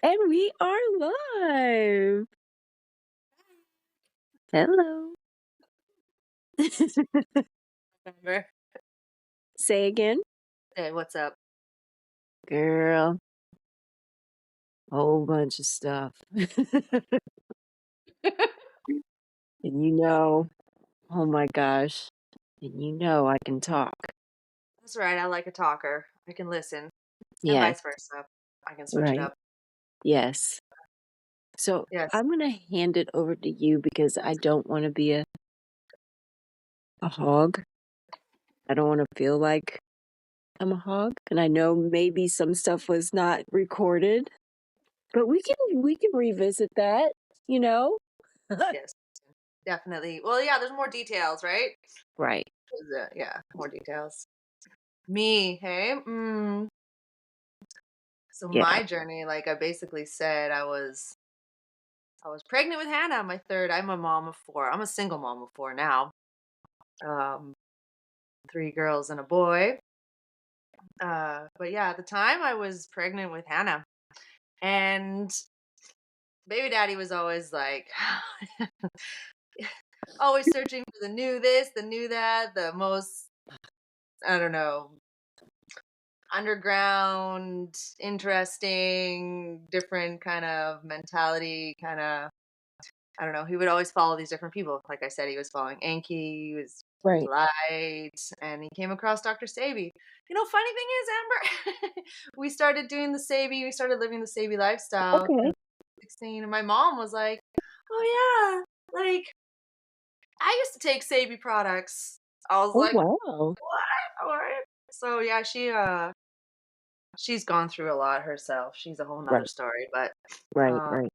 And we are live. Hello. Remember? Say again. Hey, what's up? Girl, whole bunch of stuff. And oh my gosh, and I can talk. That's right. I like a talker. I can listen, and Yes, vice versa. I can switch it right. up. Yes. So Yes. I'm going to hand it over to you because I don't want to be a hog. I don't want to feel like I'm a hog. And I know maybe some stuff was not recorded, but we can revisit that, you know? Yes. Definitely. Well, yeah. There's more details, right? Right. Yeah, more details. Me, hey. So Yeah. my journey, like I basically said, I was pregnant with Hannah, my third. I'm a mom of four. I'm a single mom of four now. Um, three girls and a boy. But yeah, at the time I was pregnant with Hannah, and baby daddy was always like always searching for the new this, the new that, the most, I don't know, underground, interesting, different kind of mentality, kind of, I don't know. He would always follow these different people. Like I said, he was following Anki, he was Right. Light, and he came across Dr. Sabi. Funny thing is, Amber, we started doing the Sabi, we started living the Sabi lifestyle Okay. in 16, and my mom was like, oh yeah, like I used to take Sabi products. I was Oh, like, wow. what? All right. So yeah, she's gone through a lot herself. She's a whole nother Right. story. But Right. uh Right.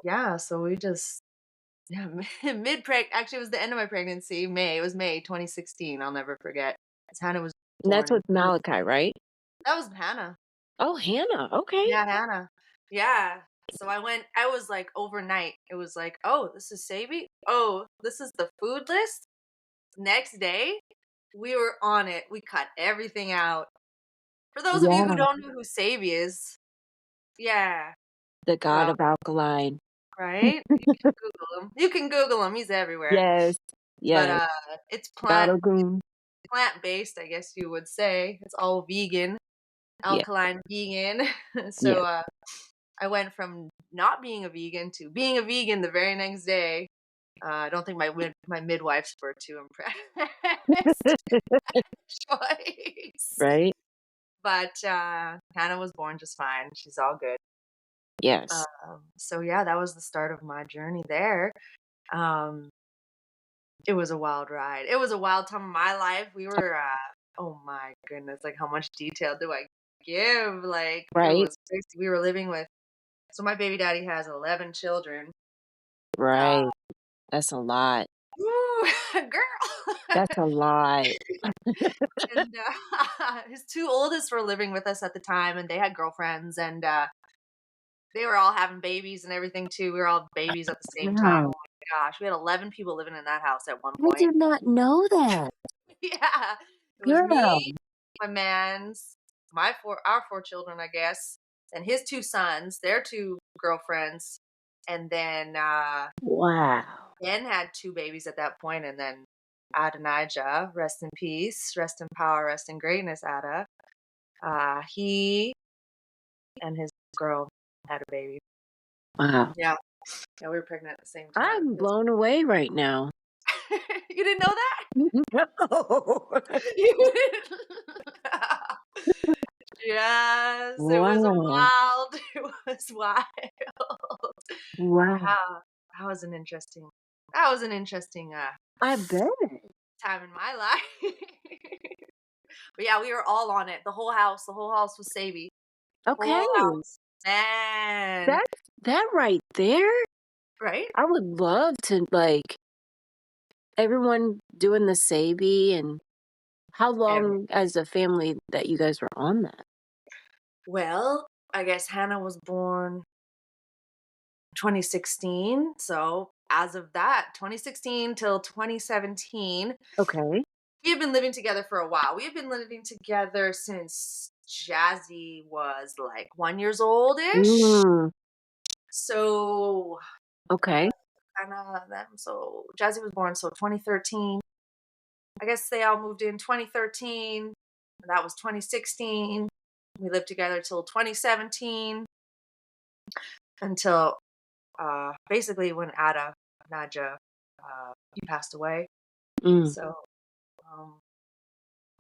yeah, so we just yeah, mid preg actually it was the end of my pregnancy, May. It was May 2016. I'll never forget. 'Cause Hannah was And that's born with in Malachi, right? that was Hannah. Oh, Hannah. Okay. Yeah, Hannah. Yeah. So I was like overnight. It was like, oh, this is Sabi. Oh, this is the food list. Next day, we were on it. We cut everything out. For those of you who Yeah. don't know who Sabi is, yeah, The god well, of alkaline. right? You can Google him. You can Google him. He's everywhere. Yes. But Yes. it's Battlegoon. plant based, I guess you would say. It's all vegan, Yeah. alkaline vegan. Yeah. So I went from not being a vegan to being a vegan the very next day. I don't think my midwives were too impressed. Choice. Right? But Hannah was born just fine. She's all good. Yes. So yeah, that was the start of my journey there. Um, it was a wild ride. It was a wild time of my life. We were, oh my goodness, like how much detail do I give? Like it Right? was crazy. We were living with, so my baby daddy has 11 children. Uh, Right. That's a lot. woo, girl. That's a lot. And his two oldest were living with us at the time, and they had girlfriends, and they were all having babies and everything too. We were all babies at the same time. Oh Wow. my gosh, we had 11 people living in that house at one I point. did not know that. Yeah, it was Girl. me, my man's, our four children, I guess, and his two sons, their two girlfriends, and then Wow. Ben had two babies at that point, and then Adonijah, rest in peace, rest in power, rest in greatness, Ada. He and his girl had a baby. Wow. Yeah, yeah, we were pregnant at the same time. I'm blown away right now. You didn't know that? No. You didn't- Yes, it was Wow. wild. It was wild. Wow. Wow, that was an interesting I bet. time in my life. But yeah, we were all on it. The whole house was Savy. Okay. Whole house. Man, That right there. right? I would love to everyone doing the Sabi and how Every long as a family that you guys were on that? Well, I guess Hannah was born 2016. So as of that, 2016 till 2017, Okay. we have been living together for a while. We have been living together since Jazzy was like 1 years old-ish. Mm, So okay. kind of them. So Jazzy was born so 2013. I guess they all moved in 2013. That was 2016. We lived together till 2017 until basically when Ada Naja he passed away. Mm, So um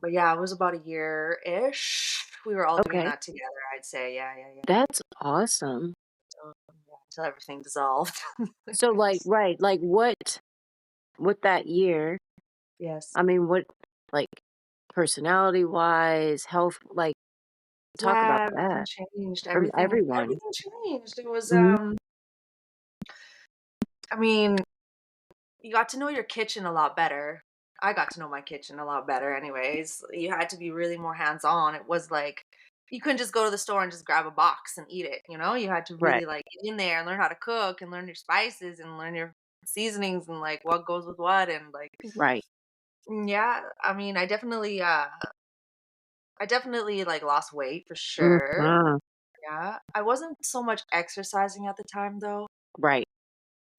but yeah, it was about a year ish. We were all doing okay. that together, I'd say. Yeah, yeah, yeah. That's awesome. So, yeah, until everything dissolved. So, like, Yes. right, like, what that year, Yes. I mean, what, like, personality-wise, health, like, talk about Yeah, everything that changed. from everyone. Everything changed. It was Mhm. I mean, you got to know your kitchen a lot better. I got to know my kitchen a lot better anyways. You had to be really more hands-on. It was like you couldn't just go to the store and just grab a box and eat it, you know? You had to Right, really like get in there and learn how to cook and learn your spices and learn your seasonings and like what goes with what and like right. yeah, I mean, I definitely like lost weight for sure. Mhm. Yeah. I wasn't so much exercising at the time though. Right,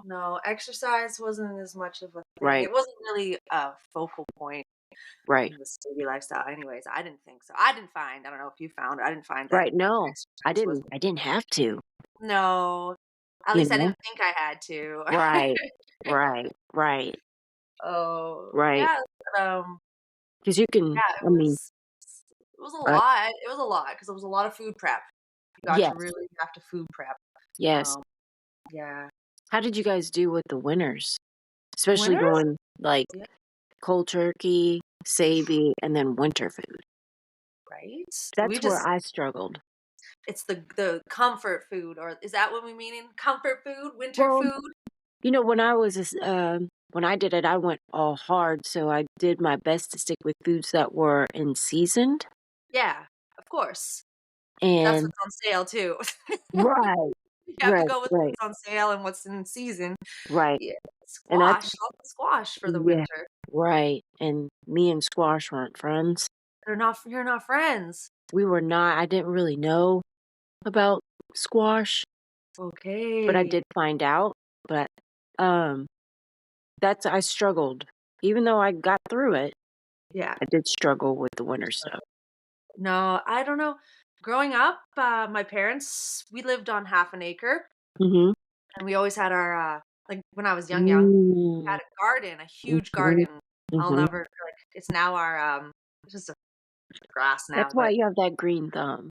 No, exercise wasn't as much of a thing. right, It wasn't really a focal point right, in the city lifestyle anyways. I didn't think so. I don't know if you found, I didn't find that right, no. exercise was I didn't have to, no. At you least I know? didn't think I had to. Right, right, right, Oh, right. yeah, Because you can, yeah, I mean, it was a uh, lot. It was a lot because it was a lot of food prep. You got to yes, really have to food prep. yes. Um, yeah. How did you guys do with the winters? Especially Winters? going, like, Yeah, cold turkey, Sabi, and then winter food. right? We That's where just I struggled. it's the comfort food, or is that what we mean in comfort food, winter Well, food? when I was when I did it, I went all hard, so I did my best to stick with foods that were in seasoned Yeah, of course. That's and what's on sale too. right, You have to right, go with right, what's on sale and what's in season. right, Yeah, and that's squash, lots of squash for the yeah, winter. right, and me and squash weren't friends. You're not friends. We were not I didn't really know about squash, but I Okay. did find out, but, um, that's I struggled. Even though I got through it, Yeah. I did struggle with the winter stuff. No, I don't know. Growing up, my parents, we lived on half an acre Mhm. and we always had our like when I was young, Mm. had a garden, a huge Mhm. garden. I'll Mhm. never like it's now our it's just a grass now, That's why but you have that green thumb.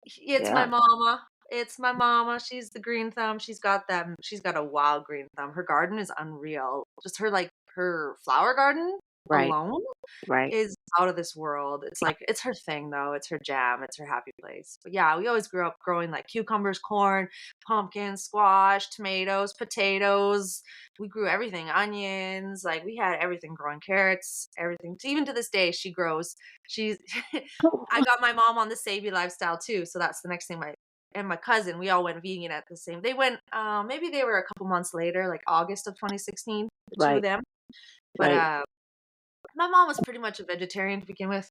it's my Yeah. mama. It's my mama. She's the green thumb. She's got a wild green thumb. Her garden is unreal. Just her flower garden Right, alone right. is out of this world. It's like it's her thing though. It's her jam. It's her happy place. But yeah, we always grew up growing like cucumbers, corn, pumpkins, squash, tomatoes, potatoes. We grew everything, onions. Like we had everything growing, carrots, everything. Even to this day, she grows. She's. I got my mom on the Savvy lifestyle too, so that's the next thing. My cousin, we all went vegan at the same. They went. Maybe they were a couple months later, like August of 2016. The two of Right, them. But right. my mom was pretty much a vegetarian to begin with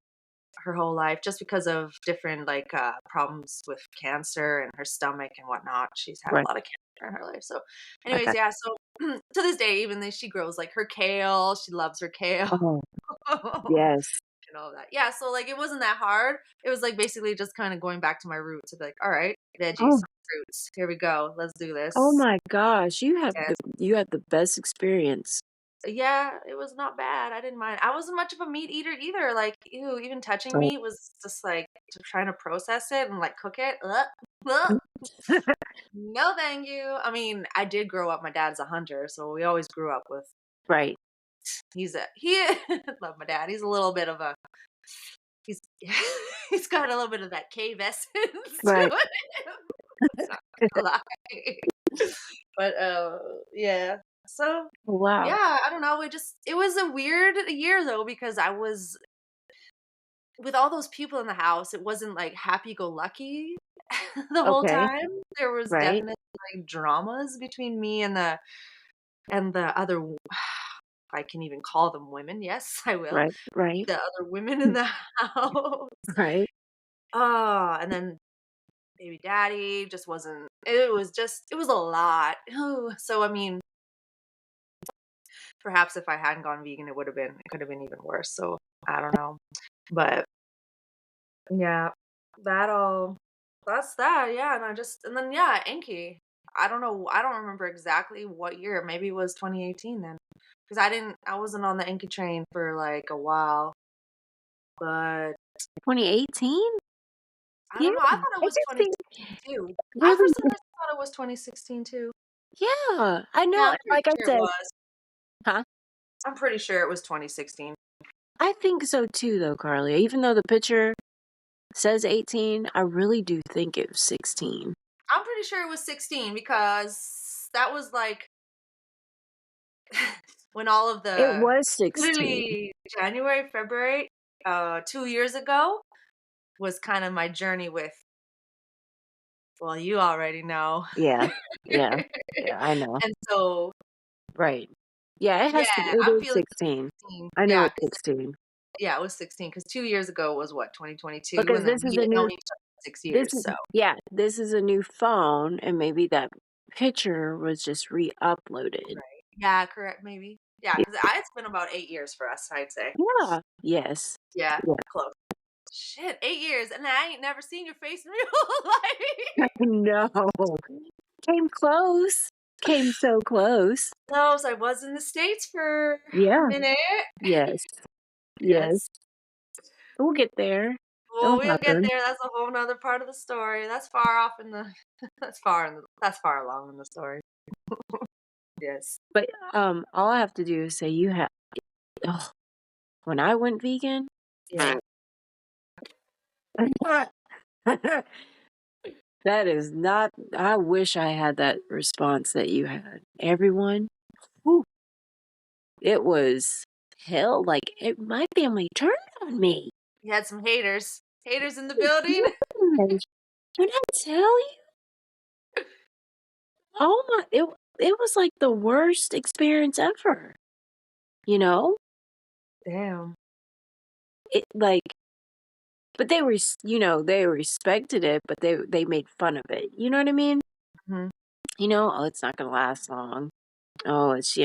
her whole life just because of different like problems with cancer and her stomach and whatnot. She's had a Right. lot of cancer in her life. So I anyways, got yeah, so to this day, even though she grows like her kale, she loves her kale oh, and yes. all that. Yeah, so like it wasn't that hard. It was like basically just kind of going back to my roots of like, all right, veggies, Oh, fruits, here we go. Let's do oh this. my gosh, Yes. you have the best experience. Yeah, it was not bad. I didn't mind. I wasn't much of a meat eater either. Like, ew, even touching Oh. meat was just like trying to process it and like cook it. Ugh. No, thank you. I mean, I did grow up. My dad's a hunter, so we always grew up with. Right, He love my dad. He's a little bit of a he's he's got a little bit of that cave essence to right. him. Not gonna lie. But yeah. So Wow. yeah, I don't know. It was a weird year though because I was with all those people in the house. It wasn't like happy go lucky the whole Okay. time. There was Right, definitely like dramas between me and the other. I can even call them women. Yes, I will. right, right, The other women in the house. right. And then baby daddy just wasn't it was a lot. Ooh, so I mean, perhaps if I hadn't gone vegan, it could have been even worse. So I don't know. But yeah, that all that's that, yeah. And then yeah, Enki. I don't remember exactly what year. Maybe it was 2018 then. Because I wasn't on the Enki train for like a while. But 2018? I Yeah, don't know. I thought it I was just think 2016 too. I for really, some reason thought it was 2016 too. yeah, I Yeah, know. I'm pretty Like I sure it said, was. huh? I'm pretty sure it was 2016. I think so too, though, Carly. Even though the picture says 18, I really do think it was 16. I'm pretty sure it was 16 because that was like when all of It the was 16. literally January, February, 2 years ago was kind of my journey with, well, you already know. Yeah, yeah, yeah. I know. And so, Right. Yeah, it yeah, has to. It I'm is feeling 16. 16. I know Yeah, it's 'cause 16 yeah, it was 16 because 2 years ago was what, 2022, because and then this is we a had new. known each other for 6 This years. is So yeah. This is a new phone, and maybe that picture was just re-uploaded. right, yeah, correct, maybe, yeah, Y- because it's been about 8 years for us, I'd say. Yeah. Yes. Yeah, Yeah. close. Shit, 8 years, and I ain't never seen your face in real life. No. Came close. Came so close. Close. I was in the States for a Yeah. minute. Yes. Yes. Yes. We'll get there. Well, It'll we'll get happen. there. That's a whole nother part of the story. That's far off in the that's far along in the story. Yes. But all I have to do is say you have. Oh, when I went vegan, Yeah. that is not. I wish I had that response that you had. Everyone, whew, it was hell. Like my family turned on me. You had some haters. Haters in the building. Yes. When I tell you, oh my, it was like the worst experience ever. You know, Damn. it like, but they were, they respected it, but they made fun of it. You know what I mean? Mhm. Oh, it's not gonna last long. Oh, it's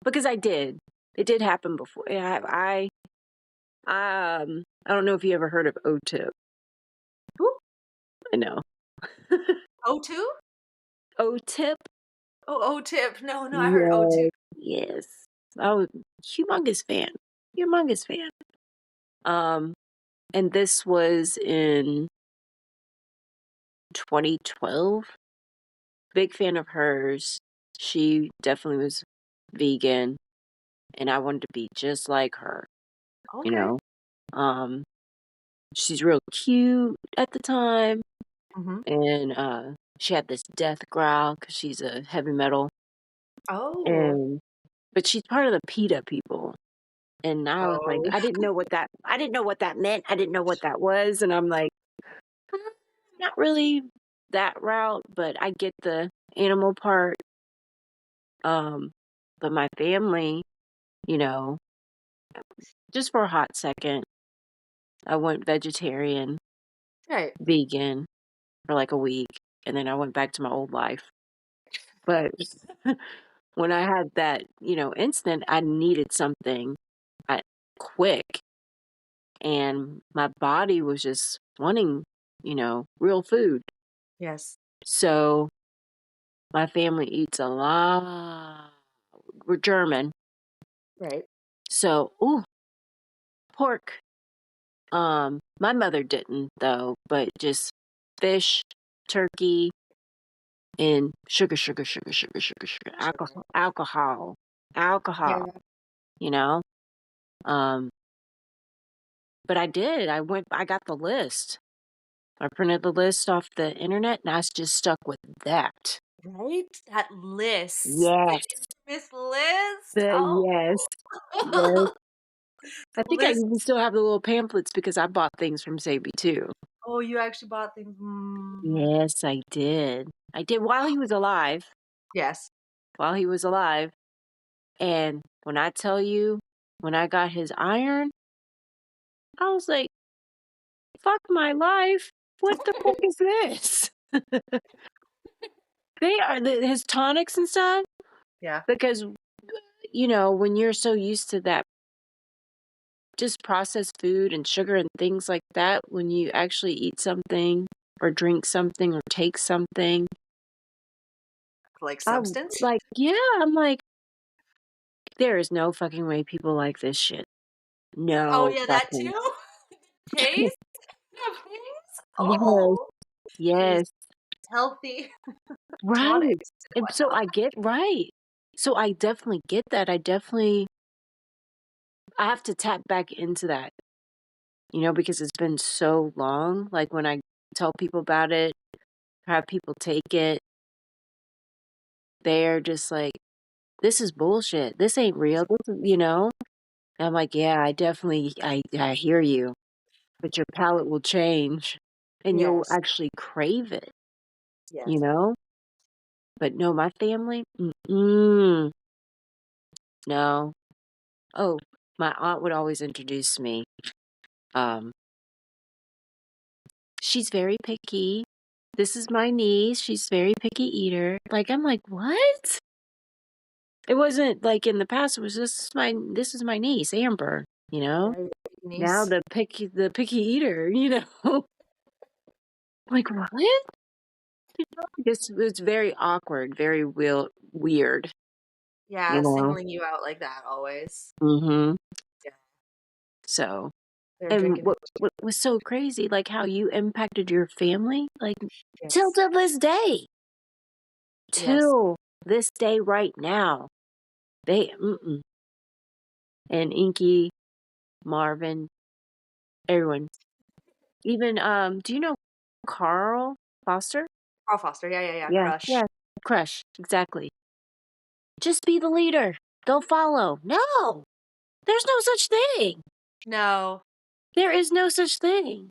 because I did. It did happen before. Yeah, I don't know if you ever heard of O-tip. Who? I know. O2? O-tip? Oh, O-tip. No, no, I heard O2. Yes. Yes. I was humongous fan. Humongous fan. Um, and this was in 2012. Big fan of hers. She definitely was vegan, and I wanted to be just like her, you Okay. know. Um, she's real cute at the time, Mhm. and she had this death growl because she's a heavy metal, Oh. and but she's part of the PETA people. And I was like, Oh. I didn't know what that meant. I didn't know what that was. And I'm like, "Uh, not really that route, but I get the animal part. Um, but my family, you know, just for a hot second, I went vegetarian, Right. vegan for like a week, and then I went back to my old life. But when I had that, incident, I needed something quick, and my body was just wanting, real food. Yes. So my family eats a lot. We're German, Right. so ooh, pork. My mother didn't though, but just fish, turkey, and sugar, sugar, sugar, sugar, sugar, sugar, Sugar. alcohol, alcohol, alcohol. Yeah. You know. Um, but I did. I got the list. I printed the list off the internet, and I just stuck with that. Right? That list. The Yes. infamous list. Oh. Yes. Yes. I think I List. even still have the little pamphlets because I bought things from Sabi too. Oh, you actually bought things. Yes, I did. I did while he was alive. Yes. While he was alive. And when I tell you, when I got his iron, I was like, fuck my life. What the fuck is this? They are his tonics and stuff Yeah. because when you're so used to that just processed food and sugar and things like that, when you actually eat something or drink something or take something, Like I'm substance? like, yeah, I'm like, there is no fucking way people like this shit. Oh, No yeah, that fucking. too? Taste of things? Yes, Oh, these yes, healthy right. tonics and And so whatnot. I get right. So I definitely get that. I have to tap back into that, because it's been so long. Like when I tell people about it, have people take it, they're just like, this is bullshit. This ain't real. And I'm like, yeah, I hear you, but your palate will change and you'll Yes, actually crave it, you yes. know? But no, my family, mm-mm, no. Oh, my aunt would always introduce me. Um, she's very picky. This is my niece. She's very picky eater. Like, I'm like, what? It wasn't like in the past. It was this is my niece, Amber. You know. Yeah, your Now niece. the picky eater. Like what? It's very awkward, very weird. You Yeah, know. singling you out like that always. Mm-hmm. Yeah, So, they're and drinking. what was so crazy, like how you impacted your family, like till Yes, to this day, yes. till this day right now, mm-mm. And Inky, Marvin, everyone. Even, do you know Carl Foster? Carl Foster, yeah, yeah, yeah, Yeah, Crush. yeah, Crush, exactly. Just be the leader. They'll follow. No, there's no such thing. No, There is no such thing.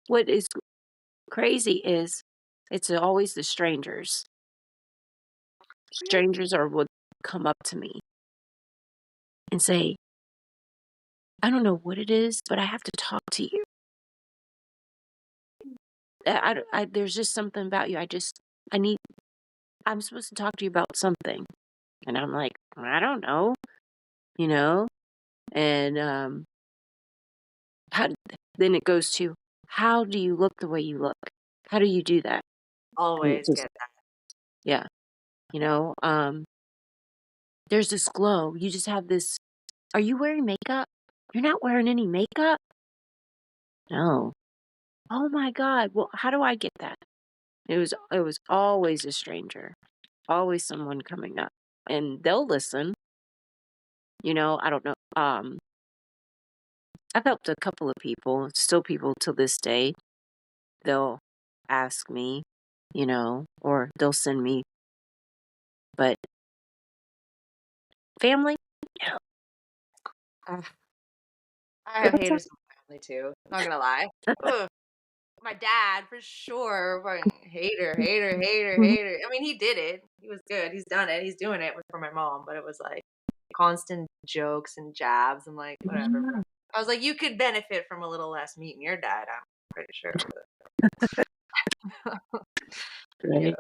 What is crazy is it's always the strangers. really? Strangers are what come up to me and say, I don't know what it is, but I have to talk to you. There's just something about you. I need, I'm supposed to talk to you about something. And I'm like, I don't know, you know? And how, then it goes to, how do you look the way you look? How do you do that? And it's Always just, get that. yeah, you know, there's this glow. You just have this, are you wearing makeup? You're not wearing any makeup? No. Oh my God. Well, how do I get that? It was always a stranger, always someone coming up, and they'll listen. I don't know. I've helped a couple of people, still people to this day. They'll ask me, or they'll send me, but family, no. Ugh, I have What's haters in my family too. Not gonna lie. Ugh. My dad, for sure, fucking hater, hater, hater, Mhm. hater. I mean, he did it. He was good. He's done it. He's doing it for my mom. But it was like constant jokes and jabs. I'm like, whatever, bro. Yeah, I was like, you could benefit from a little less meeting your dad. I'm pretty sure. right. Yeah.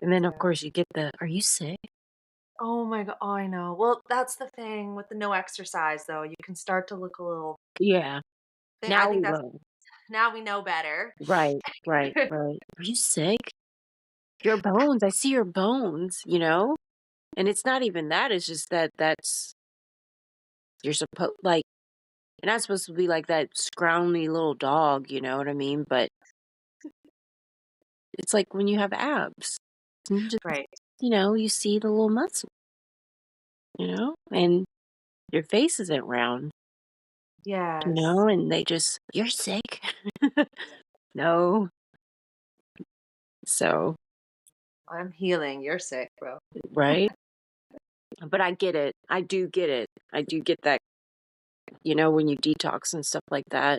And then of Yeah. course you get are you sick? Oh my god. Oh, I know. Well, that's the thing with the no exercise, though. You can start to look a little. Yeah. I Now think we that's know. now we know better. Right, right, right. Are you sick? Your bones. I see your bones. And it's not even that. It's just that's you're supposed like you're not supposed to be like that scrawny little dog. You know what I mean? But it's like when you have abs, and you just Right. you see the little muscle. And your face isn't round. Yes. And they just you're sick. No. So I'm healing. You're sick, bro. right. But I get it. I do get it. I do get that. When you detox and stuff like that.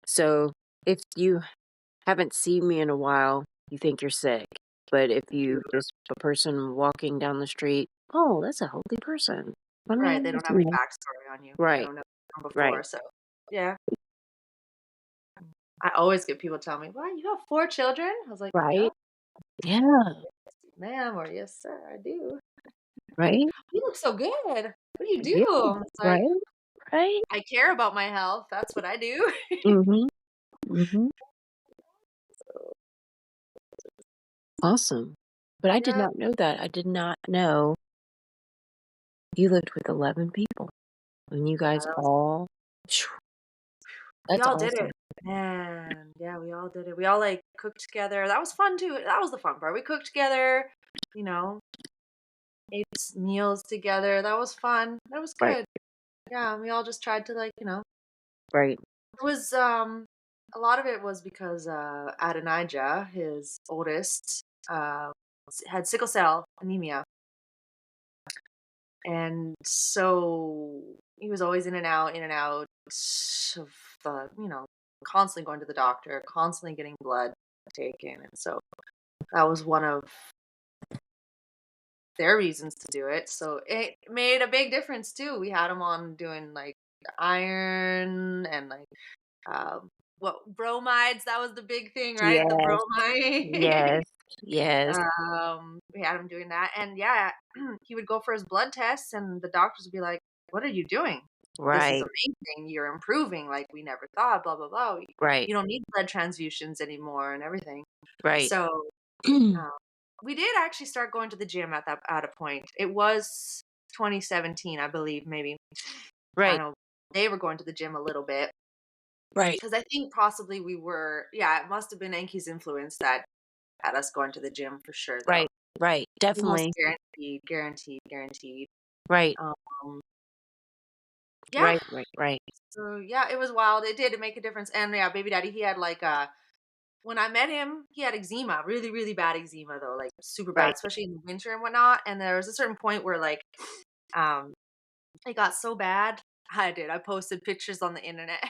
So if you haven't seen me in a while, you think you're sick. But if you just a person walking down the street, oh, that's a healthy person. Let me Right, they ask don't have any you. backstory on you. They Right, don't know from right, before, so Yeah. I always get people tell me, "What, you have 4 children?" I was like, Right? "Yep, Yeah. ma'am," or "Yes, sir, I do." Right? "You look so good. What do you Yeah. do?" It's like, Right? Right? "I care about my health. That's what I do." Mhm. Mhm. Awesome. But I did Yeah, not know that. I did not know you lived with 11 people and you yeah, guys all phew, we that's all did awesome. it. Man, yeah, we all did it. We all, like, cooked together. That was fun too. That was the fun part. We cooked together, you know, ate meals together. That was fun. That was Right. good. Yeah, and we all just tried to, like, Right. it was, a lot of it was because, Adonijah, his oldest, had sickle cell anemia, and so he was always in and out of the, constantly going to the doctor, constantly getting blood taken, and so that was one of their reasons to do it. So it made a big difference too. We had him on doing like iron and like what bromides, that was the big thing, right? The Yes. bromide. Yes. Yes. We had him doing that, and yeah, he would go for his blood tests, and the doctors would be like, "What are you doing? This is Right. amazing. You're improving like we never thought. Blah blah blah. Right. You don't need blood transfusions anymore, and everything." Right. So uh, we did actually start going to the gym at a point. It was 2017, I believe, maybe. I Right. know they were going to the gym a little bit Right. because I think possibly we were. Yeah, it must have been Enki's influence that had us going to the gym for sure, though. Right. Right. Almost Definitely. guaranteed, guaranteed, guaranteed. Right. Um, yeah. Right. Right. Right. So yeah, it was wild. It did make a difference. And yeah, baby daddy, he had like when I met him, he had eczema, really, really bad eczema though, like super bad, Right. especially in the winter and whatnot. And there was a certain point where like um it got so bad. I did. I posted pictures on the internet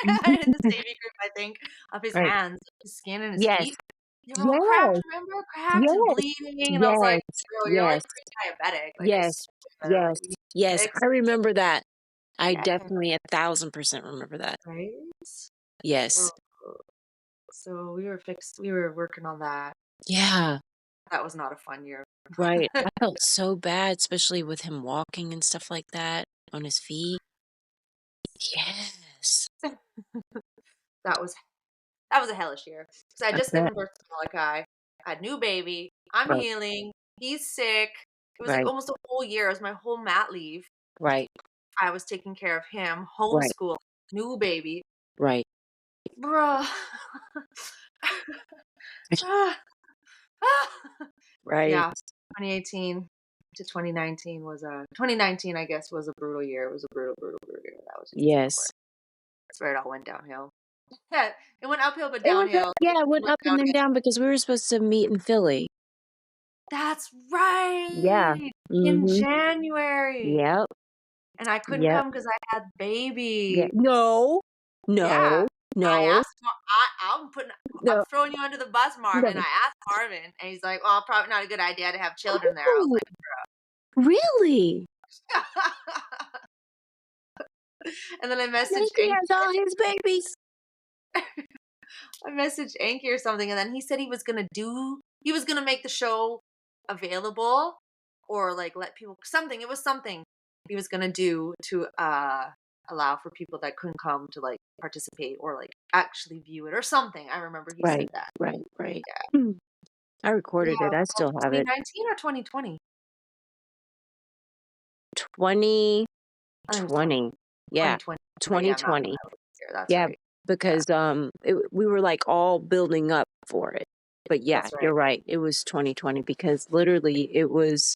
in the saving group, I think, of his Right. hands, his skin, and his Yes. feet. They were all cracked, Yes. remember? Cracked and Yes. bleeding. And I was Yes. like, "Bro, you're like Yes. pre-diabetic. Like, I Yes. swear, like, Yes. you need to Yes. fix I it." remember that. I Yeah, definitely 1,000% remember that. right? Oh, Yes. so we were working on that. Yeah. That was not a fun year. Right. I felt so bad, especially with him walking and stuff like that on his feet. Yes. That was that was a hellish year because I I just bet. given birth to Malachi. I had new baby. I'm Right. healing. He's sick. It was like Right. almost a whole year. It was my whole mat leave. Right. I was taking care of him, Right. homeschool, new baby. Right. Bruh. Ah, ah. Right. Yeah, 2018 to 2019 was a 2019, I guess, was a brutal year. It was a brutal, brutal, brutal year. That was just Yes. that's where it all went downhill. Yeah, it went uphill but It went up, downhill. yeah, it It went went up and then downhill. down because we were supposed to meet in Philly. That's Yeah. right! In Mhm. January, Yep. and I couldn't Yep. come because I had Yeah. baby. No. Yeah. No. I No. asked I'm No. throwing you under the bus, Marvin. I No. asked Marvin, and he's like, "Well, probably not a good idea to have children there." I was Oh, really? like, and then Yankee has all his babies. I messaged Anki or something, and then he said he was gonna make the show available or like let people something. It was something he was gonna do to allow for people that couldn't come to like participate or like actually view it or something. I remember he said Right. that. Right. Right. Yeah. I Yeah, recorded it. I well, still have it. 2019 or 2020? I think it was 2020. Yeah. 2020. Okay, yeah, Mountain 2020. Highway here. That's Yeah, right. Yeah, because we were like all building up for it. But yeah, that's right. you're right. It was 2020 because literally it was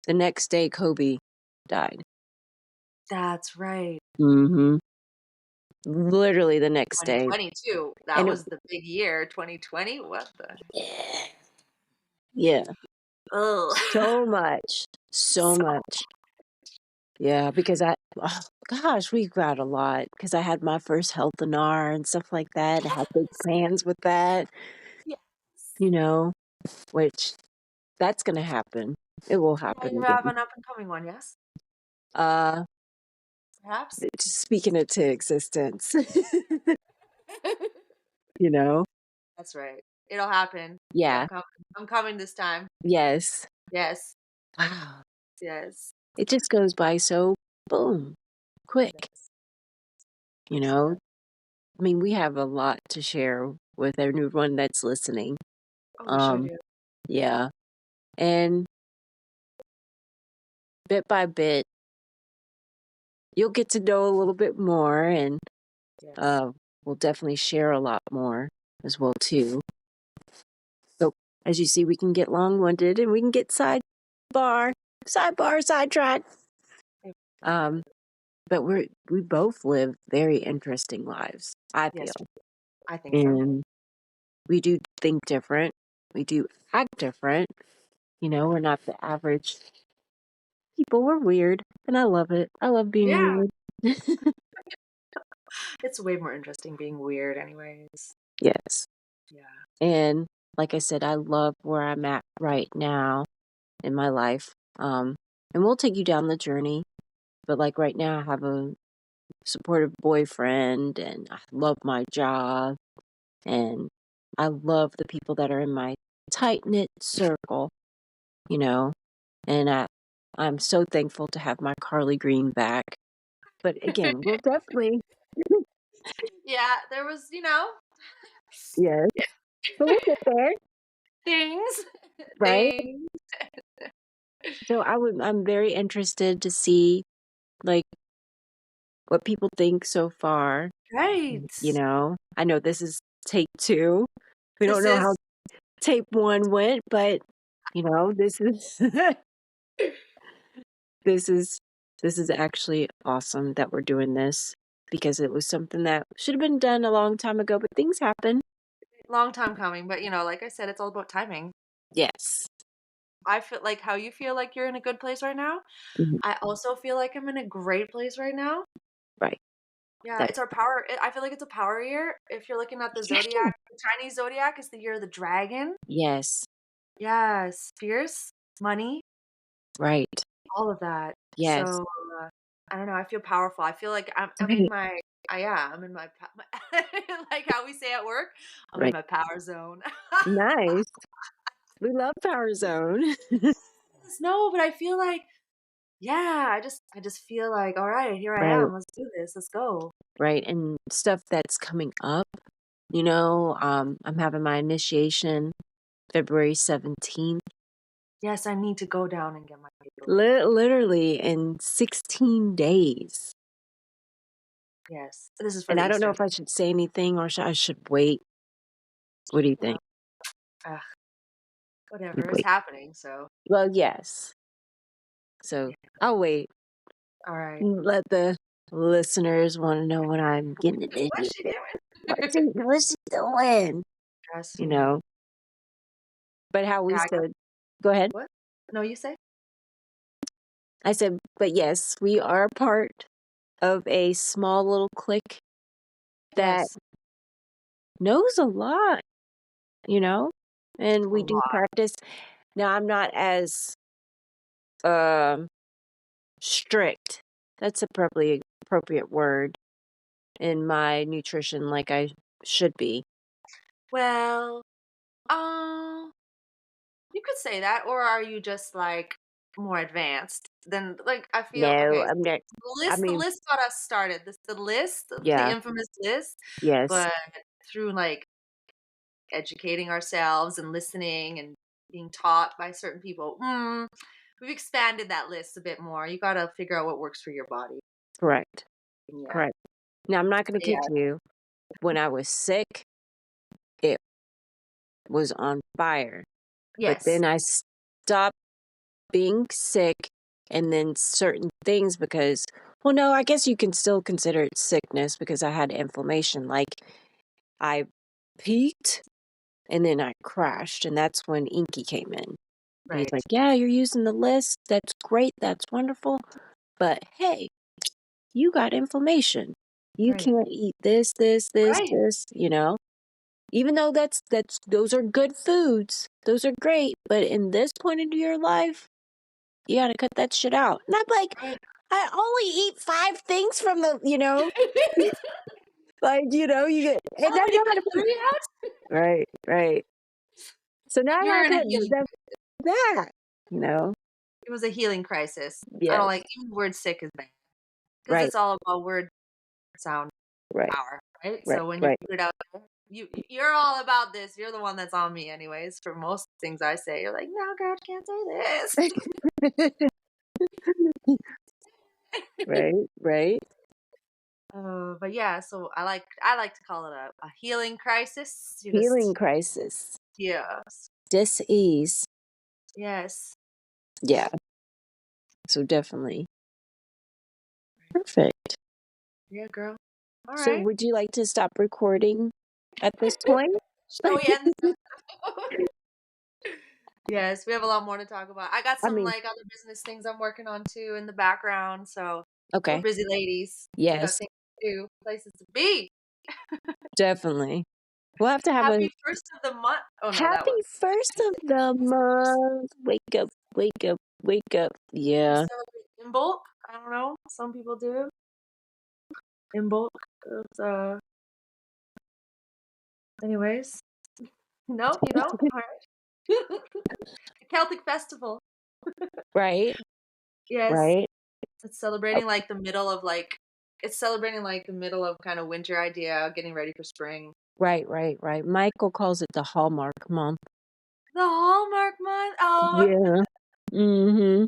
the next day Kobe died. That's right. Mhm. Literally the next day. 2020 too. That And it was the big year. 2020. What the? yeah. Yeah. Ugh. So much. So So much. Yeah, because oh gosh, we got a lot because I had my first health and R and stuff like that. I had big yes. plans with that, Yes. you know, which that's gonna happen. It will Yeah, happen you have again. an up and coming one, yes? Uh, Perhaps. Just speaking it to existence. You know? That's right. It'll happen. I'm Yeah. coming. I'm coming this time. Yes. Yes. Wow. Yes. It just goes by so boom, It quick. does. You Yes, it know? does. I mean, we have a lot to share with everyone that's listening. Oh, we sure Um, do. yeah. And bit by bit, you'll get to know a little bit more, and Yes. uh, we'll definitely share a lot more as well too. So as you see, we can get long-winded and we can get sidetrack. Um, but we both live very interesting lives, I Yes, feel, I think so. and we do think different. We do act different. You know, we're not the average people. We're weird, and I love it. I love being Yeah. weird. It's way more interesting being weird, anyways. Yes. Yeah. And like I said, I love where I'm at right now in my life. And we'll take you down the journey. But like right now, I have a supportive boyfriend, and I love my job, and I love the people that are in my tight knit circle, you know. And I'm so thankful to have my Carlie Green back. But again, we'll definitely, Yeah, there was, yes, but we'll get there, things, right? things. So I'm very interested to see like what people think so far. Right. You know, I know this is take two. We don't This know is how tape one went, but you know, this is this is this is actually awesome that we're doing this because it was something that should have been done a long time ago, but things happen. long time coming, but like I said, it's all about timing. Yes. I feel like how you feel like you're in a good place right now. Mhm. I also feel like I'm in a great place right now. Right. Yeah, That it's our power. I feel like it's a power year. If you're looking at the yeah. zodiac, the Chinese zodiac is the year of the dragon. Yes. Yes, fierce, money, Right. all of that. Yes. So I don't know. I feel powerful. I feel like I'm in Right. my. Yeah, I'm in my like how we say at work. I'm in Right. my power zone. Nice. We love Power Zone. No, but I feel like yeah. I just feel like all right. Here I Right. am. Let's do this. Let's go. Right. And stuff that's coming up, you know, I'm having my initiation February 17th. Yes, I need to go down and get my paperwork. Literally in 16 days. Yes, this is for And the I don't know Eastern. if I should say anything or I should wait. What do you think? Well, ugh, You whatever is wait. happening. So Well, yes. So yeah. I'll wait. All right. Let the listeners want to know what I'm getting into. What's she doing? What's he doing? Trust You me. know, but how we Yeah. said, go ahead. What? No, you say? I said, but yes, we are part of a small little clique that Yes. knows a lot, you know, and A we do lot. practice. Now, I'm not as um strict. That's a probably appropriate word in my nutrition, like I should be. Well, um, you could say that, or are you just like more advanced? Then, like, I feel No, okay. I'm not. I The mean, list got us started. The list, the yeah, infamous list, yes, but through like educating ourselves and listening and being taught by certain people, we've expanded that list a bit more. You got to figure out what works for your body. correct, Yeah. correct. Now, I'm not going to kid Yeah. you. When I was sick, it was on fire. But Yes. then I stopped being sick and then certain things because, well, no, I guess you can still consider it sickness because I had inflammation. Like I peaked and then I crashed. And that's when Inky came in. And he's Right. like, yeah, you're using the list. That's great. That's wonderful. But hey, you got inflammation. You Right. can't eat Right. this, you know? Even though those are good foods. Those are great. But in this point into your life, you gotta cut that shit out. And I'm like, Right. I only eat 5 things from the, like, you get, and How I many know how to put, calories out? right, right. So now I You're have in a to healing. put that, you know? It was a healing crisis. I don't Yes, like even the word sick is bad because right, it's all about word sound right, power, right? right, So when you right. put it out there, you're all about this. You're the one that's on me, anyways. For most things I say, you're like, no, girl, you can't say this. Right, right. But yeah, so I like to call it a healing crisis. You Healing just crisis, yes, dis-ease. yes. Yeah, so definitely. Perfect. Yeah, girl. All So right. would you like to stop recording at this point? Shall we end this episode? Yes, we have a lot more to talk about. I got I some mean, like other business things I'm working on too in the background. So we're okay. busy ladies. We got Yes, things to do, places to be. definitely. We'll have to have a Happy first of the month. Oh no, that happy was first of the month. Wake up, wake up, wake up. we Yeah. celebrate in bulk. I don't know. Some people do in bulk. It's, anyways, no, you don't. All right. The Celtic festival. Right, Yes, right, it's celebrating like the middle of like it's celebrating like the middle of kind of winter idea, getting ready for spring. right, right, right. Michael calls it the Hallmark month. The Hallmark month. Oh, Yeah. Mm-hmm.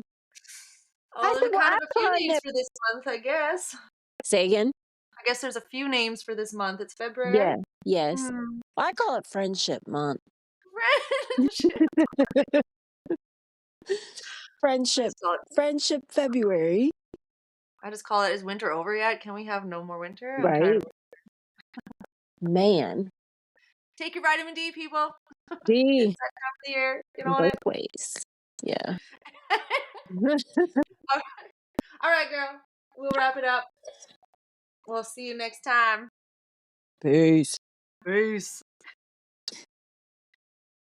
I oh, said, there's well, kind I'm of a few calling names it. for this month, I guess. Say again. I guess there's a few names for this month. It's February. Yeah. Yes. Hmm. I call it Friendship Month. Friendship. I Friendship. just call it. Friendship February. I just call it. Is winter over yet? Can we have no more winter? I'm tired Right. of it. Man. Take your vitamin D, people. D It's that time of the year. Get on both it. ways. Yeah. All right, girl. We'll wrap it up. We'll see you next time. Peace. Peace.